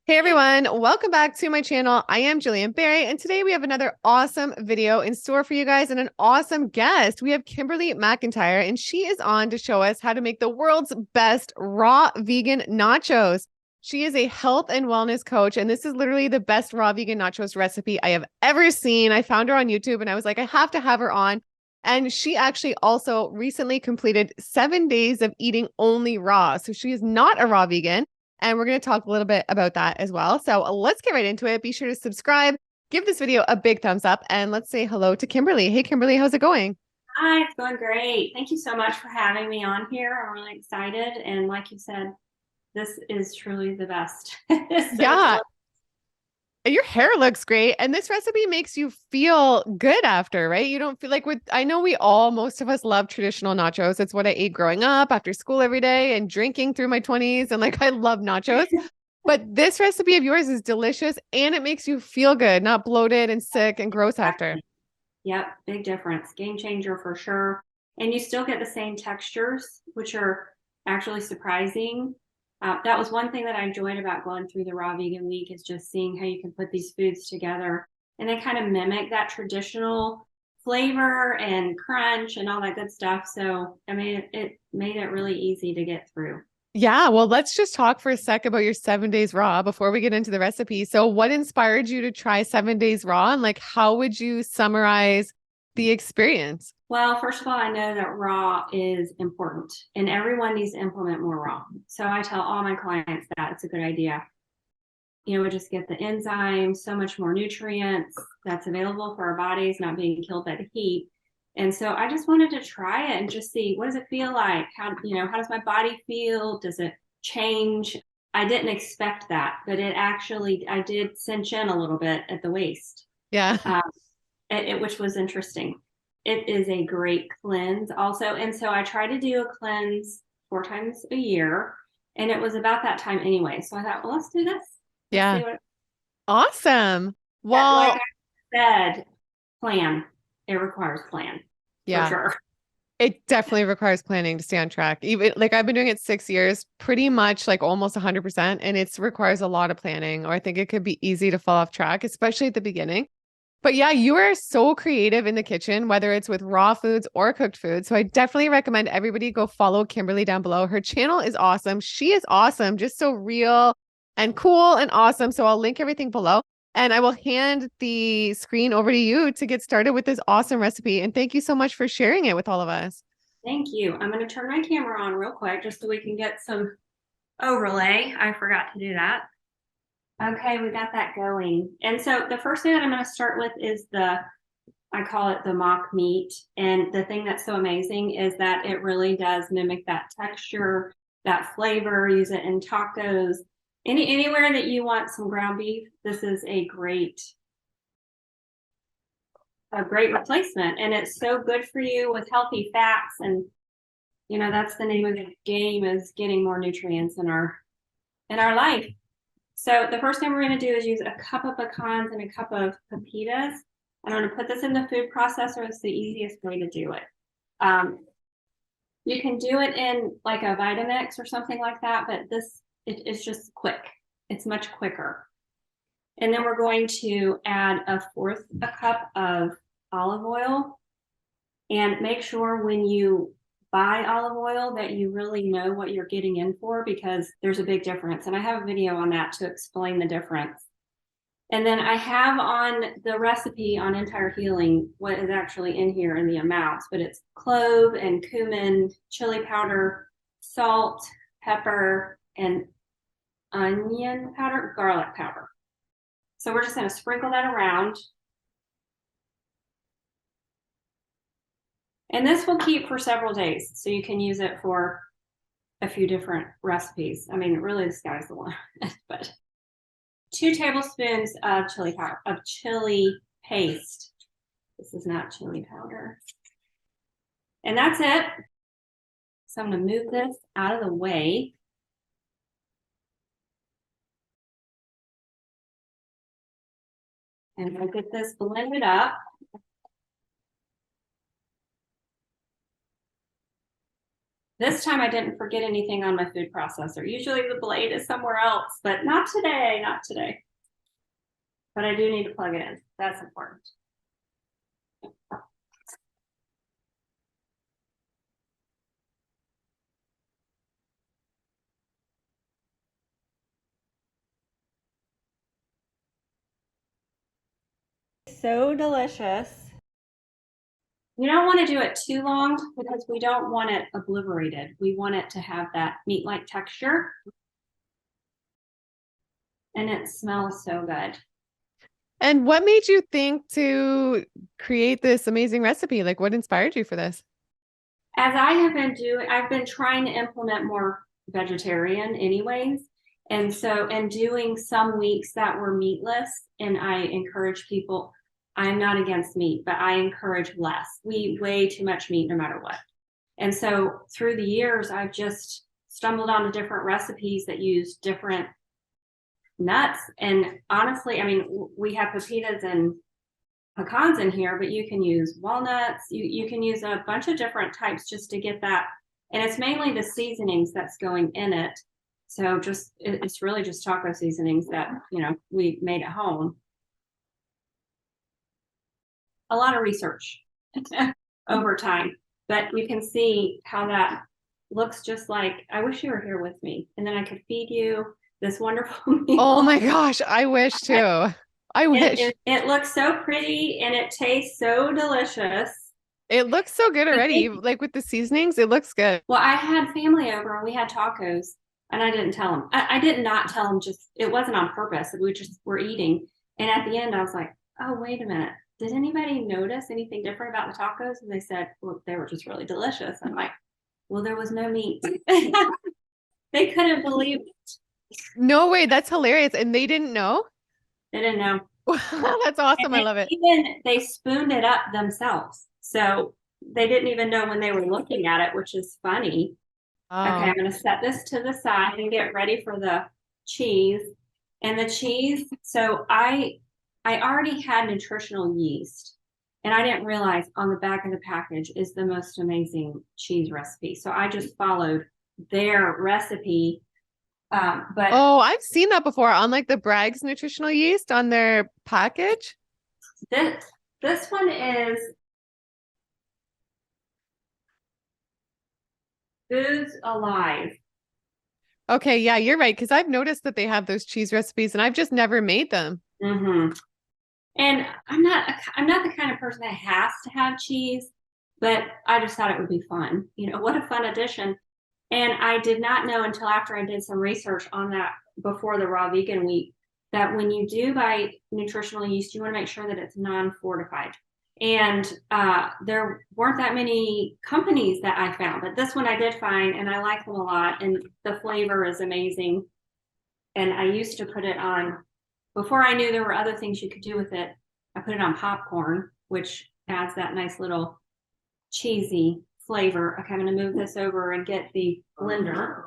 Hey everyone, welcome back to my channel. I am Gillian Berry, and today we have another awesome video in store for you guys and an awesome guest. We have Kimberly Mcintyre, and she is on to show us how to make the world's best raw vegan nachos. She is a health and wellness coach, and this is literally the best raw vegan nachos recipe I have ever seen. I found her on YouTube, and I was like, I have to have her on. And she actually also recently completed 7 days of eating only raw. So she is not a raw vegan. And we're going to talk a little bit about that as well. So let's get right into it. Be sure to subscribe, give this video a big thumbs up, and let's say hello to Kimberly. Hey, Kimberly, how's it going? Hi, it's going great. Thank you so much for having me on here. I'm really excited. And like you said, this is truly the best. Yeah, your hair looks great. And this recipe makes you feel good after, right? You don't feel like I know most of us love traditional nachos. It's what I ate growing up after school every day and drinking through my 20s. And like, I love nachos. But this recipe of yours is delicious and it makes you feel good, not bloated and sick and gross after. Exactly. Yep, big difference. Game changer for sure. And you still get the same textures, which are actually surprising. That was one thing that I enjoyed about going through the Raw Vegan Week, is just seeing how you can put these foods together and they kind of mimic that traditional flavor and crunch and all that good stuff. So, I mean, it made it really easy to get through. Yeah, well, let's just talk for a sec about your 7 days raw before we get into the recipe. So, what inspired you to try 7 days raw, and like, how would you summarize the experience? Well, first of all, I know that raw is important and everyone needs to implement more raw. So I tell all my clients that it's a good idea. We just get the enzymes, so much more nutrients that's available for our bodies, not being killed by the heat. And so I just wanted to try it and just see, what does it feel like? How does my body feel? Does it change? I didn't expect that, but I did cinch in a little bit at the waist, Yeah. um, which was interesting. It is a great cleanse also. And so I try to do a cleanse 4 times a year. And it was about that time anyway. So I thought, well, let's do this. Let's see Yeah. what, Awesome. like Well, I said, plan. It requires plan for yeah. sure. It definitely requires planning to stay on track. Even like I've been doing it 6 years, pretty much like almost 100%. And it requires a lot of planning, or I think it could be easy to fall off track, especially at the beginning. But yeah, you are so creative in the kitchen, whether it's with raw foods or cooked foods. So I definitely recommend everybody go follow Kimberly down below. Her channel is awesome. She is awesome, just so real and cool and awesome. So I'll link everything below. And I will hand the screen over to you to get started with this awesome recipe. And thank you so much for sharing it with all of us. Thank you. I'm going to turn my camera on real quick just so we can get some overlay. I forgot to do that. Okay, we got that going. And so the first thing that I'm going to start with is I call it the mock meat. And the thing that's so amazing is that it really does mimic that texture, that flavor. Use it in tacos. Anywhere that you want some ground beef, this is a great replacement. And it's so good for you with healthy fats. And that's the name of the game, is getting more nutrients in our life. So the first thing we're going to do is use a cup of pecans and a cup of pepitas. I'm going to put this in the food processor. It's the easiest way to do it. You can do it in like a Vitamix or something like that, but it's just quick. It's much quicker. And then we're going to add 1/4 cup of olive oil. And make sure when you buy olive oil that you really know what you're getting in for, because there's a big difference. And I have a video on that to explain the difference. And then I have on the recipe on Entire Healing what is actually in here in the amounts, but it's clove and cumin, chili powder, salt, pepper, and onion powder, garlic powder. So we're just going to sprinkle that around. And this will keep for several days, so you can use it for a few different recipes. I mean, really, the sky's the limit, but 2 tablespoons of chili paste. This is not chili powder. And that's it. So I'm going to move this out of the way. And we'll get this blended up. This time I didn't forget anything on my food processor. Usually the blade is somewhere else, but not today, not today. But I do need to plug it in. That's important. So delicious. You don't want to do it too long because we don't want it obliterated. We want it to have that meat-like texture. And it smells so good. And what made you think to create this amazing recipe? Like, what inspired you for this? As I have been doing, I've been trying to implement more vegetarian anyways. And so, and doing some weeks that were meatless, and I encourage people, I'm not against meat, but I encourage less. We eat way too much meat no matter what. And so through the years, I've just stumbled onto different recipes that use different nuts. And honestly, I mean, we have pepitas and pecans in here, but you can use walnuts. You can use a bunch of different types just to get that. And it's mainly the seasonings that's going in it. So just, it's really just taco seasonings that, you know, we made at home. A lot of research over time, but you can see how that looks just like, I wish you were here with me. And then I could feed you this wonderful meal. Oh my gosh, I wish too. I wish. It looks so pretty and it tastes so delicious. It looks so good already. Like with the seasonings, it looks good. Well, I had family over and we had tacos and I didn't tell them. I did not tell them, just, it wasn't on purpose. We just were eating. And at the end, I was like, oh, wait a minute. Did anybody notice anything different about the tacos? And they said, well, they were just really delicious. I'm like, well, there was no meat. They couldn't believe it. No way. That's hilarious. And they didn't know? They didn't know. That's awesome. I love it. Even they spooned it up themselves. So they didn't even know when they were looking at it, which is funny. Oh. Okay, I'm going to set this to the side and get ready for the cheese. And the cheese, so I already had nutritional yeast, and I didn't realize on the back of the package is the most amazing cheese recipe. So I just followed their recipe. But oh, I've seen that before on like the Bragg's nutritional yeast on their package. This one is 𝙎𝘼𝙈. Okay, yeah, you're right. Because I've noticed that they have those cheese recipes and I've just never made them. Mm-hmm. And I'm not the kind of person that has to have cheese, but I just thought it would be fun. You know, what a fun addition. And I did not know until after I did some research on that before the Raw Vegan Week, that when you do buy nutritional yeast, you want to make sure that it's non-fortified. And there weren't that many companies that I found, but this one I did find, and I like them a lot. And the flavor is amazing. And I used to put it on, before I knew there were other things you could do with it, I put it on popcorn, which adds that nice little cheesy flavor. Okay, I'm going to move this over and get the blender.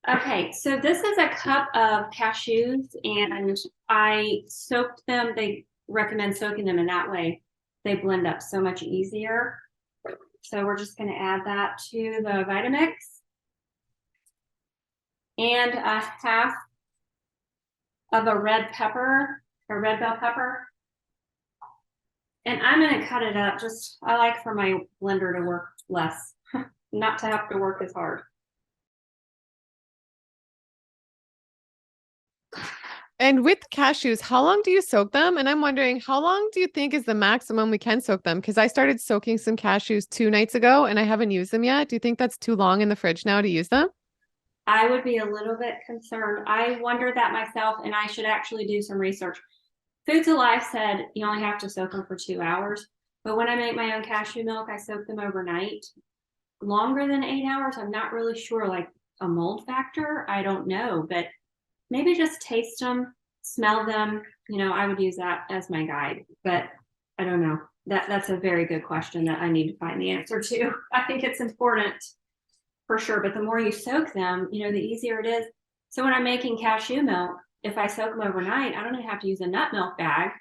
Okay, so this is a cup of cashews, and I soaked them. They recommend soaking them in that way. They blend up so much easier. So we're just going to add that to the Vitamix. And a half of a red pepper, a red bell pepper. And I'm going to cut it up. Just, I like for my blender to work less, not to have to work as hard. And with cashews, how long do you soak them? And I'm wondering, how long do you think is the maximum we can soak them? Because I started soaking some cashews 2 nights ago and I haven't used them yet. Do you think that's too long in the fridge now to use them? I would be a little bit concerned. I wondered that myself, and I should actually do some research. Foods Alive said you only have to soak them for 2 hours. But when I make my own cashew milk, I soak them overnight. Longer than 8 hours, I'm not really sure. Like a mold factor, I don't know. But maybe just taste them, smell them. You know, I would use that as my guide. But I don't know. That's a very good question that I need to find the answer to. I think it's important. For sure, but the more you soak them, you know, the easier it is. So when I'm making cashew milk, if I soak them overnight, I don't even have to use a nut milk bag.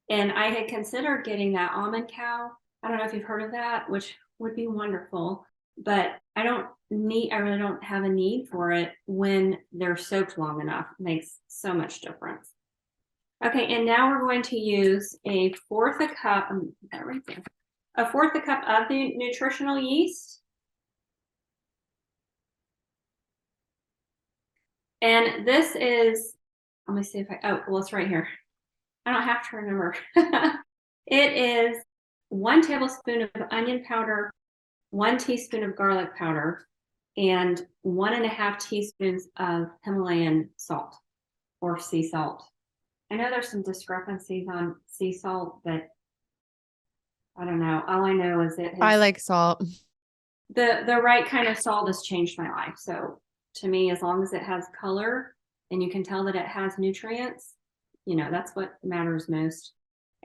And I had considered getting that almond cow. I don't know if you've heard of that, which would be wonderful, but I really don't have a need for it when they're soaked long enough. It makes so much difference. Okay, and now we're going to use a fourth a cup, right there, a fourth a cup of the nutritional yeast. And this is, let me see if well, it's right here. I don't have to remember. It is 1 tablespoon of onion powder, 1 teaspoon of garlic powder, and 1.5 teaspoons of Himalayan salt or sea salt. I know there's some discrepancies on sea salt, but I don't know. All I know is I like salt. The right kind of salt has changed my life. So to me, as long as it has color and you can tell that it has nutrients, that's what matters most.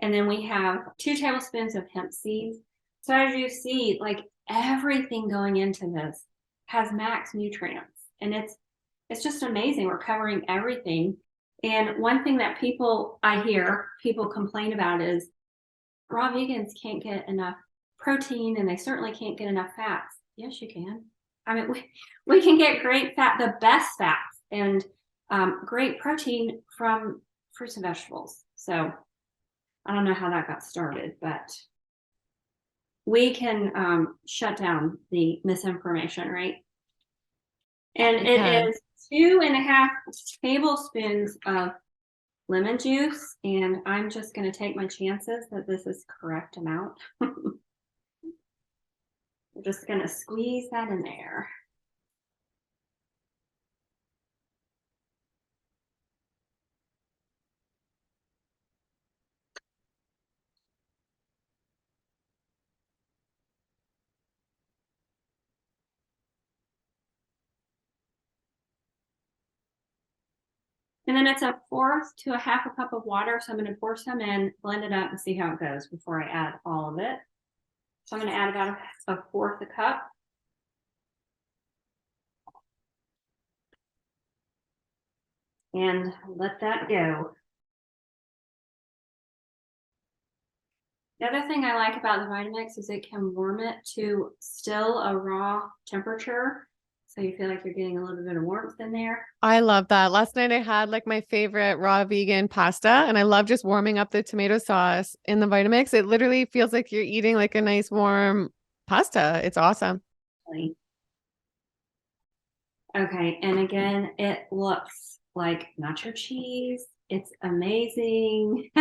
And then we have 2 tablespoons of hemp seeds. So as you see, like everything going into this has max nutrients, and it's just amazing. We're covering everything. And one thing that I hear people complain about is raw vegans can't get enough protein, and they certainly can't get enough fats. Yes, you can. I mean, we can get great fat, the best fats, and great protein from fruits and vegetables. So I don't know how that got started, but we can shut down the misinformation, right? And it is 2.5 tablespoons of lemon juice, and I'm just going to take my chances that this is correct amount. I'm just going to squeeze that in there. And then it's 1/4 to 1/2 cup of water. So I'm going to pour some in, blend it up, and see how it goes before I add all of it. So I'm going to add about 1/4 cup. And let that go. The other thing I like about the Vitamix is it can warm it to still a raw temperature. So you feel like you're getting a little bit of warmth in there. I love that. Last night I had like my favorite raw vegan pasta, and I love just warming up the tomato sauce in the Vitamix. It literally feels like you're eating like a nice warm pasta. It's awesome. Okay, and again, it looks like nacho cheese. It's amazing.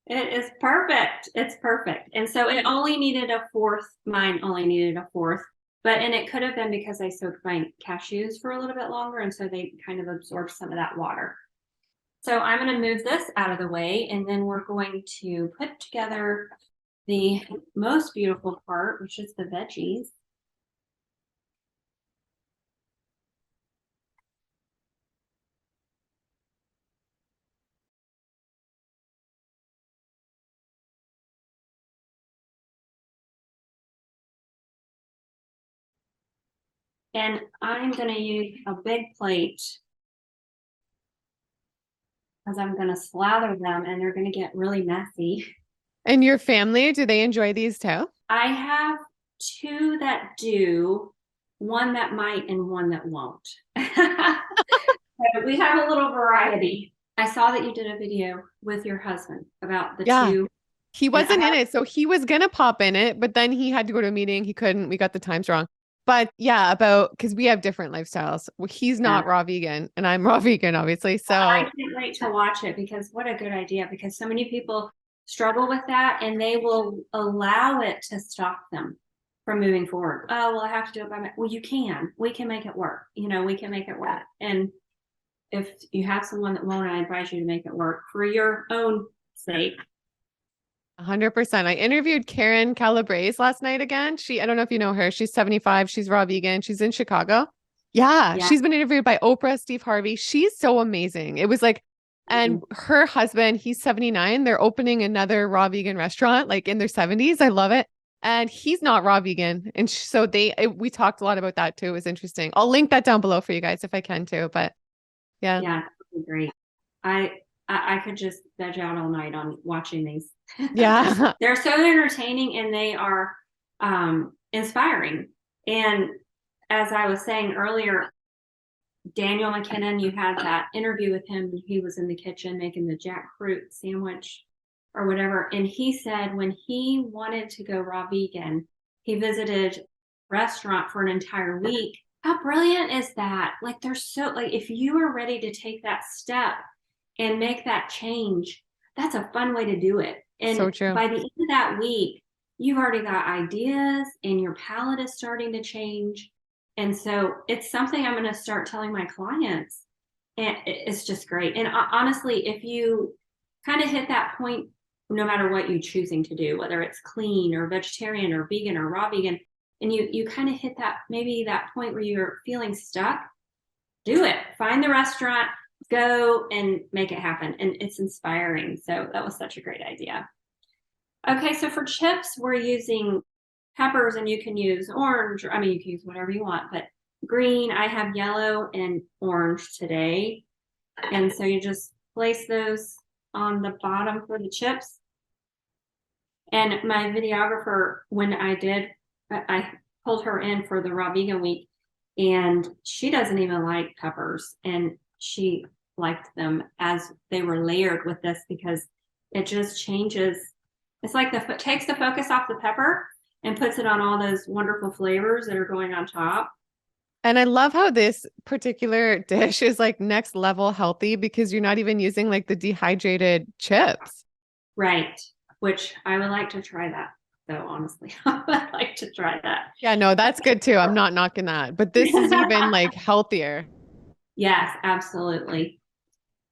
It is perfect. It's perfect. And so it only needed 1/4. Mine only needed 1/4. And it could have been because I soaked my cashews for a little bit longer, and so they kind of absorbed some of that water. So I'm going to move this out of the way, and then we're going to put together the most beautiful part, which is the veggies. And I'm going to use a big plate because I'm going to slather them and they're going to get really messy. And your family, do they enjoy these too? I have 2 that do, 1 that might and 1 that won't. So we have a little variety. I saw that you did a video with your husband about the 2. He wasn't in it. So he was going to pop in it, but then he had to go to a meeting. He couldn't. We got the times wrong. But yeah, because we have different lifestyles. He's not raw vegan and I'm raw vegan, obviously. So I can't wait to watch it, because what a good idea, because so many people struggle with that and they will allow it to stop them from moving forward. Oh, well, I have to do it by well, you can. We can make it work. We can make it work. And if you have someone that won't, I advise you to make it work for your own sake. 100%. I interviewed 𝐾𝙊𝘿𝑝RAISE last night again. I don't know if you know her. She's 75. She's raw vegan. She's in Chicago. Yeah. She's been interviewed by Oprah, Steve Harvey. She's so amazing. It was like, and her husband, he's 79. They're opening another raw vegan restaurant, like in their 70s. I love it. And he's not raw vegan. And so we talked a lot about that too. It was interesting. I'll link that down below for you guys if I can too. But yeah. Yeah, that'd be great. I could just veg out all night on watching these. Yeah. They're so entertaining and they are inspiring. And as I was saying earlier, Daniel McKinnon, you had that interview with him. He was in the kitchen making the jackfruit sandwich or whatever. And he said when he wanted to go raw vegan, he visited a restaurant for an entire week. How brilliant is that? Like, they're so, like, if you are ready to take that step and make that change, that's a fun way to do it. And So true. by the end of that week, you've already got ideas and your palate is starting to change. And so it's something I'm going to start telling my clients. And it's just great. And honestly, if you kind of hit that point, no matter what you're choosing to do, whether it's clean or vegetarian or vegan or raw vegan, and you kind of hit that, maybe that point where you're feeling stuck, do it. Find the restaurant, go and make it happen. And it's inspiring. So that was such a great idea. Okay, so for chips, we're using peppers, and you can use orange. I mean, you can use whatever you want, but green, I have yellow and orange today. And so you just place those on the bottom for the chips. And my videographer, when I pulled her in for the raw vegan week, and she doesn't even like peppers, and she liked them as they were layered with this because it just changes. It's like takes the focus off the pepper and puts it on all those wonderful flavors that are going on top. And I love how this particular dish is like next level healthy because you're not even using like the dehydrated chips. Right. Which I would like to try that, though, honestly. I would like to try that. Yeah, no, that's good too. I'm not knocking that. But this is even like healthier. Yes, absolutely.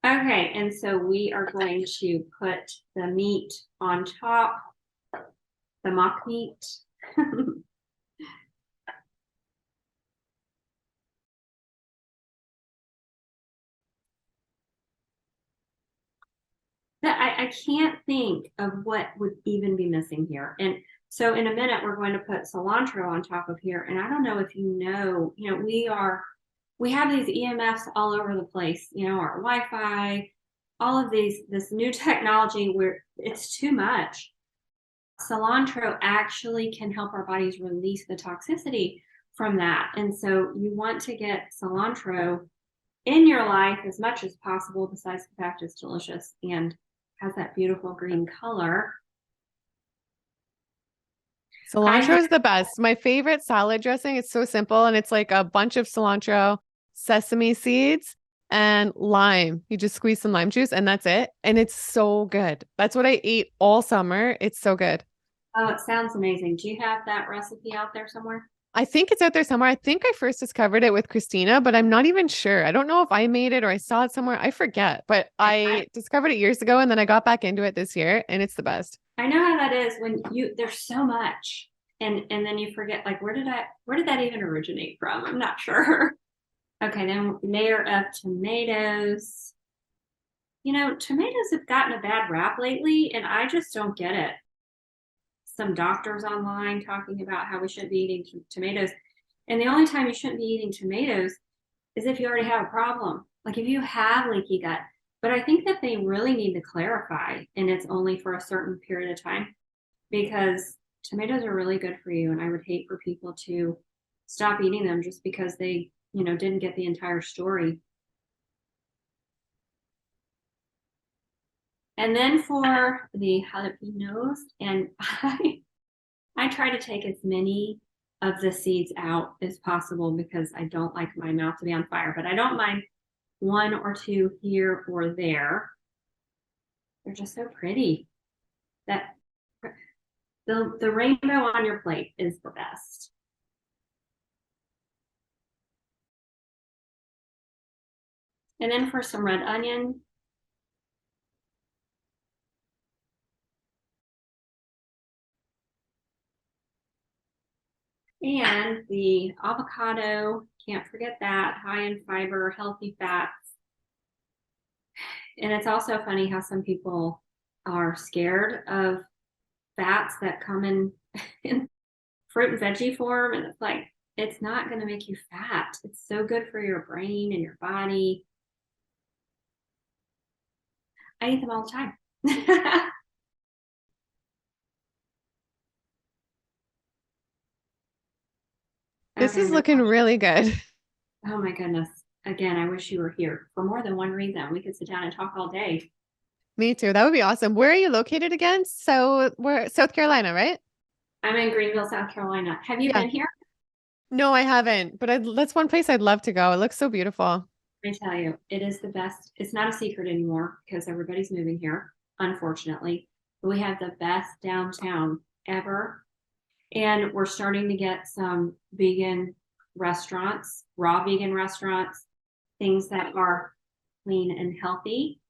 Okay, and so we are going to put the meat on top, the mock meat. I can't think of what would even be missing here. And so in a minute, we're going to put cilantro on top of here. And I don't know if you know, we have these EMFs all over the place, our Wi-Fi, all of this new technology where it's too much. Cilantro actually can help our bodies release the toxicity from that. And so you want to get cilantro in your life as much as possible, besides the fact it's delicious and has that beautiful green color. Cilantro is the best. My favorite salad dressing. It's so simple and it's like a bunch of cilantro, sesame seeds, and lime. You just squeeze some lime juice and that's it. And it's so good. That's what I eat all summer. It's so good. Oh, it sounds amazing. Do you have that recipe out there somewhere? I think it's out there somewhere. I think I first discovered it with Christina, but I'm not even sure. I don't know if I made it or I saw it somewhere. I forget, but I discovered it years ago and then I got back into it this year and it's the best. I know how that is when there's so much and then you forget, like, where did that even originate from? I'm not sure. Okay, then layer of tomatoes. Tomatoes have gotten a bad rap lately and I just don't get it. Some doctors online talking about how we shouldn't be eating tomatoes. And the only time you shouldn't be eating tomatoes is if you already have a problem. Like if you have leaky gut. But I think that they really need to clarify, and it's only for a certain period of time, because tomatoes are really good for you. And I would hate for people to stop eating them just because they, didn't get the entire story. And then for the jalapenos, and I try to take as many of the seeds out as possible because I don't like my mouth to be on fire, but I don't mind one or two here or there. They're just so pretty. That the rainbow on your plate is the best. And then for some red onion. And the avocado, can't forget that, high in fiber, healthy fats. And it's also funny how some people are scared of fats that come in fruit and veggie form. And it's like, it's not going to make you fat. It's so good for your brain and your body. I eat them all the time. This Okay, is looking really good. oh my goodness. Again, I wish you were here for more than one reason. We could sit down and talk all day. Me too. That would be awesome. Where are you located again? So we're South Carolina, right? I'm in Greenville, South Carolina. Have you Yeah. been here? No, I haven't, but that's one place I'd love to go. It looks so beautiful. I tell you, it is the best. It's not a secret anymore because everybody's moving here, unfortunately. But we have the best downtown ever. And we're starting to get some vegan restaurants, raw vegan restaurants, things that are clean and healthy.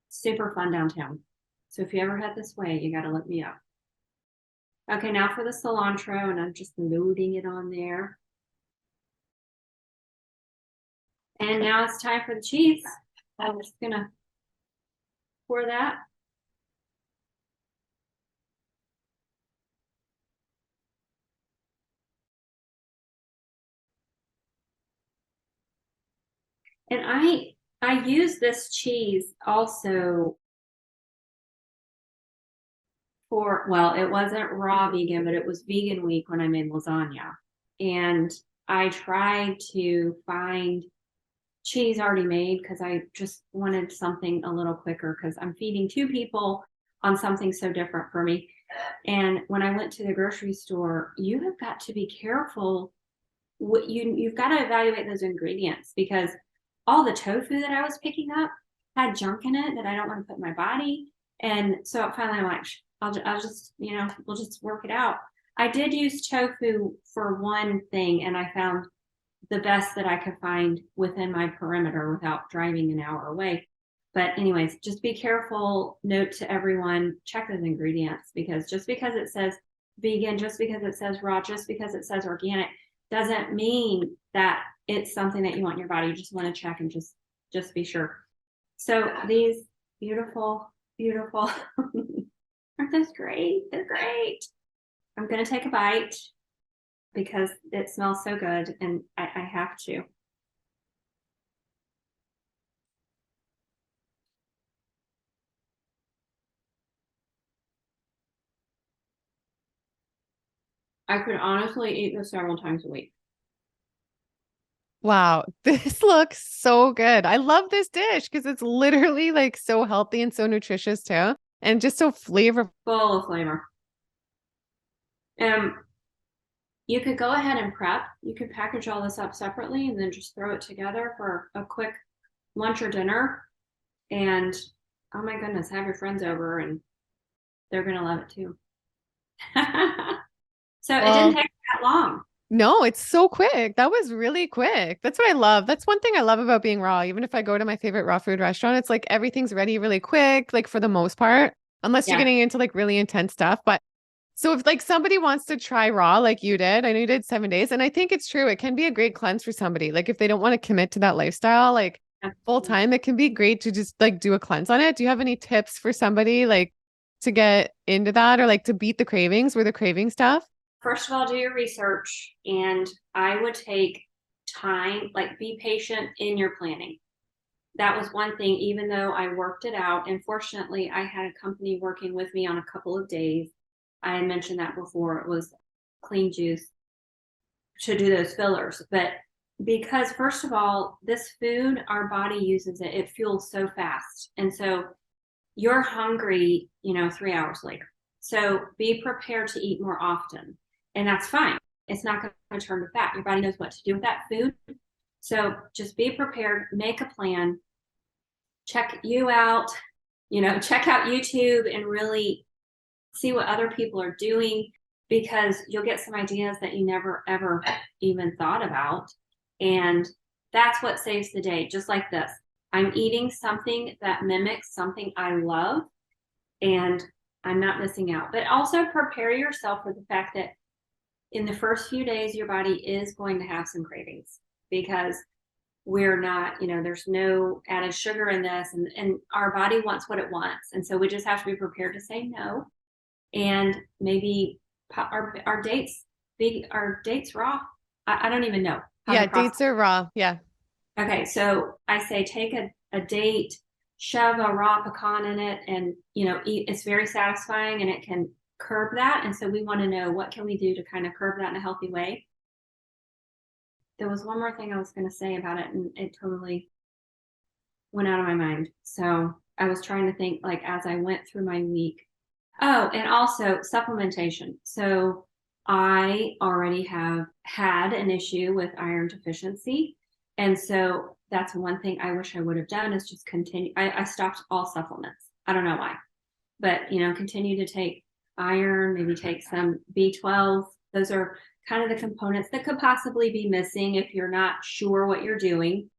Super fun downtown. So if you ever head this way, you got to look me up. Okay, now for the cilantro, and I'm just loading it on there. And now it's time for the cheese. I'm just gonna pour that. And I use this cheese also for, well, it wasn't raw vegan, but it was vegan week when I made lasagna. And I tried to find cheese already made because I just wanted something a little quicker because I'm feeding 2 people on something so different for me. And when I went to the grocery store, you have got to be careful. You've got to evaluate those ingredients because all the tofu that I was picking up had junk in it that I don't want to put in my body. And so finally I'm like, I'll just, we'll just work it out. I did use tofu for one thing and I found the best that I could find within my perimeter without driving an hour away. But anyways, just be careful. Note to everyone, check those ingredients because just because it says vegan, just because it says raw, just because it says organic, doesn't mean that it's something that you want in your body. You just want to check and just be sure. So these beautiful, beautiful, aren't those great? They're great. I'm going to take a bite because it smells so good and I have to. I could honestly eat this several times a week. Wow, this looks so good. I love this dish because it's literally like so healthy and so nutritious too, and just so flavorful. Full of flavor. You could go ahead and prep. You could package all this up separately and then just throw it together for a quick lunch or dinner. And oh my goodness, have your friends over and they're going to love it too. So it didn't take that long. No, it's so quick. That was really quick. That's what I love. That's one thing I love about being raw. Even if I go to my favorite raw food restaurant, it's like everything's ready really quick, like for the most part, unless you're Yeah. getting into like really intense stuff. But so if like somebody wants to try raw like you did, I know you did 7 days, and I think it's true. It can be a great cleanse for somebody. Like if they don't want to commit to that lifestyle, like full time, it can be great to just like do a cleanse on it. Do you have any tips for somebody like to get into that or like to beat the cravings where the craving stuff? First of all, do your research, and I would take time, like be patient in your planning. That was one thing, even though I worked it out. And fortunately, I had a company working with me on a couple of days. I mentioned that before. It was Clean Juice to do those fillers. But because, first of all, this food, our body uses it, it fuels so fast. And so you're hungry, 3 hours later. So be prepared to eat more often. And that's fine. It's not going to turn to fat. Your body knows what to do with that food. So just be prepared, make a plan, check you out, check out YouTube and really see what other people are doing because you'll get some ideas that you never, ever even thought about. And that's what saves the day, just like this. I'm eating something that mimics something I love and I'm not missing out. But also prepare yourself for the fact that in the first few days, your body is going to have some cravings because we're not, there's no added sugar in this and our body wants what it wants. And so we just have to be prepared to say no. And maybe our dates raw. I don't even know. Yeah, dates are raw. Yeah. Okay. So I say take a date shove a raw pecan in it and, you know, eat. It's very satisfying and it can curb that. And so we want to know, what can we do to kind of curb that in a healthy way? There was one more thing I was going to say about it, and it totally went out of my mind. So I was trying to think, like, as I went through my week. Oh, and also supplementation. So I already have had an issue with iron deficiency. And so that's one thing I wish I would have done, is just continue. I stopped all supplements. I don't know why, but, you know, continue to take iron, maybe take some B12. Those are kind of the components that could possibly be missing if you're not sure what you're doing.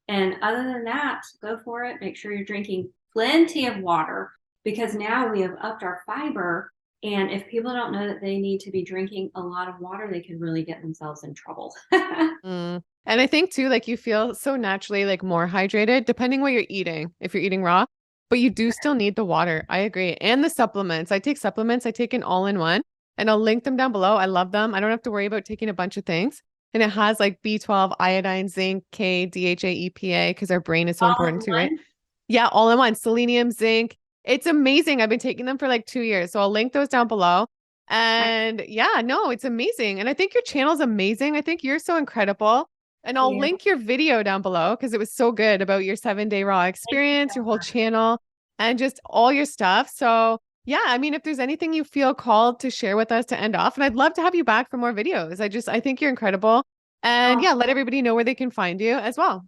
And other than that, go for it. Make sure you're drinking plenty of water, because now we have upped our fiber. And if people don't know that they need to be drinking a lot of water, they can really get themselves in trouble. Mm. And I think too, like you feel so naturally like more hydrated, depending what you're eating, if you're eating raw, but you do still need the water. I agree. And the supplements. I take supplements. I take an all-in-one, and I'll link them down below. I love them. I don't have to worry about taking a bunch of things. And it has like B12, iodine, zinc, K, DHA, EPA, because our brain is so All important in too, right? one. Yeah, all in one. Selenium, zinc. It's amazing. I've been taking them for like 2 years. So I'll link those down below. And yeah, no, it's amazing. And I think your channel's amazing. I think you're so incredible. And I'll Yeah. link your video down below because it was so good about your 7-day raw Thank you experience, so your whole much. channel, and just all your stuff. So yeah, I mean, if there's anything you feel called to share with us to end off, and I'd love to have you back for more videos. I think you're incredible. And Oh, yeah, let everybody know where they can find you as well.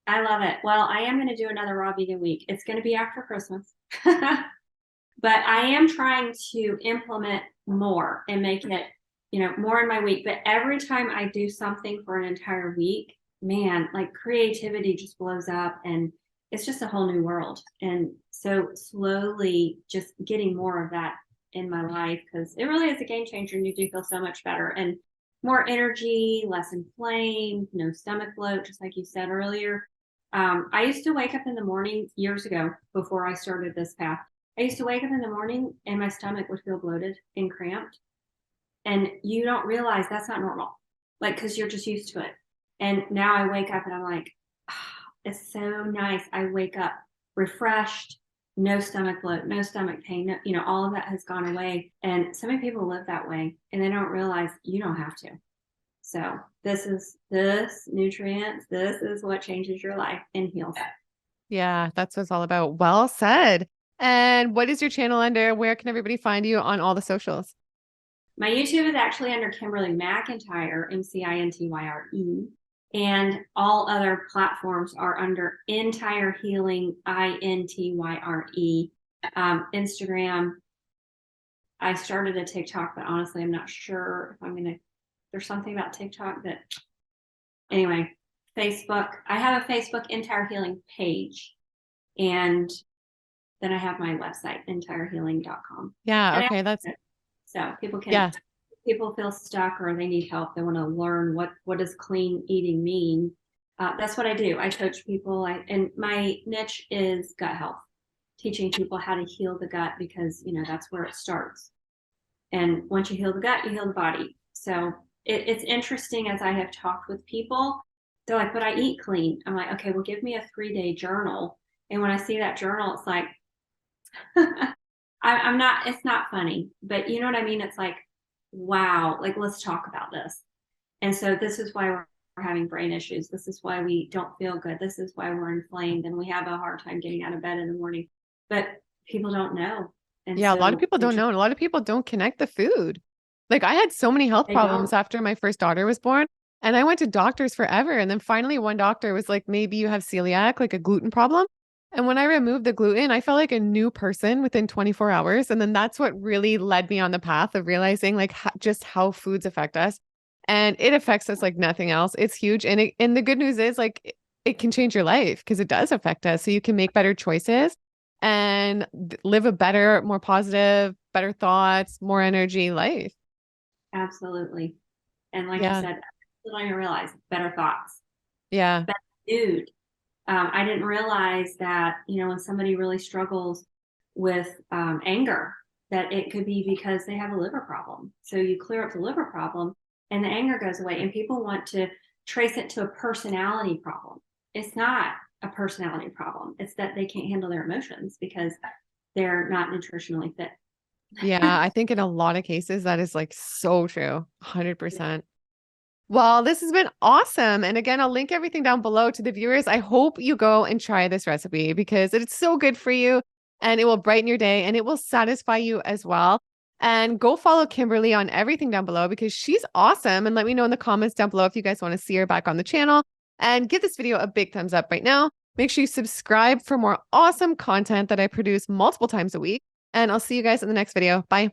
I love it. Well, I am going to do another raw vegan week. It's going to be after Christmas. But I am trying to implement more and make it, you know, more in my week. But every time I do something for an entire week, man, like creativity just blows up, and it's just a whole new world. And so slowly just getting more of that in my life, because it really is a game changer, and you do feel so much better and more energy, less inflamed, no stomach bloat, just like you said earlier. I used to wake up in the morning years ago before I started this path. I used to wake up in the morning and my stomach would feel bloated and cramped. And you don't realize that's not normal, like, because you're just used to it. And now I wake up and I'm like, oh, it's so nice. I wake up refreshed, no stomach bloat, no stomach pain, no, you know, all of that has gone away. And so many people live that way and they don't realize you don't have to. So this nutrients, this is what changes your life and heals. Yeah, that's what it's all about. Well said. And what is your channel under? Where can everybody find you on all the socials? My YouTube is actually under Kimberly Mcintyre, Mcintyre, and all other platforms are under Entire Healing, Intyre. Instagram. I started a TikTok, but honestly, I'm not sure if I'm gonna. There's something about TikTok that. Anyway, Facebook. I have a Facebook Entire Healing page, and then I have my website, entirehealing.com. Yeah, And okay, that's so people can, yeah. people feel stuck or they need help. They want to learn what does clean eating mean. That's what I do. I coach people. And my niche is gut health, teaching people how to heal the gut, because, you know, that's where it starts. And once you heal the gut, you heal the body. So it's interesting, as I have talked with people, they're like, but I eat clean. I'm like, okay, well, give me a 3-day journal. And when I see that journal, it's like, I'm not, it's not funny, but you know what I mean? It's like, wow, like, let's talk about this. And so this is why we're having brain issues. This is why we don't feel good. This is why we're inflamed and we have a hard time getting out of bed in the morning. But people don't know. And Yeah, a lot of so people don't know, and a lot of people don't connect the food. Like I had so many health they don't. problems after my first daughter was born, and I went to doctors forever. And then finally one doctor was like, maybe you have celiac, like a gluten problem. And when I removed the gluten, I felt like a new person within 24 hours. And then that's what really led me on the path of realizing like just how foods affect us. And it affects us like nothing else. It's huge. And the good news is like it can change your life because it does affect us. So you can make better choices and live a better, more positive, better thoughts, more energy life. Absolutely. And like you Yeah. said, I don't even realize better thoughts, Yeah. better food. I didn't realize that, you know, when somebody really struggles with anger, that it could be because they have a liver problem. So you clear up the liver problem and the anger goes away. And people want to trace it to a personality problem. It's not. a personality problem. It's that they can't handle their emotions because they're not nutritionally fit. Yeah, I think in a lot of cases that is like so true. 100%. Well, this has been awesome. And again, I'll link everything down below to the viewers. I hope you go and try this recipe because it's so good for you and it will brighten your day and it will satisfy you as well. And go follow Kimberly on everything down below because she's awesome. And let me know in the comments down below if you guys want to see her back on the channel. And give this video a big thumbs up right now. Make sure you subscribe for more awesome content that I produce multiple times a week. And I'll see you guys in the next video. Bye.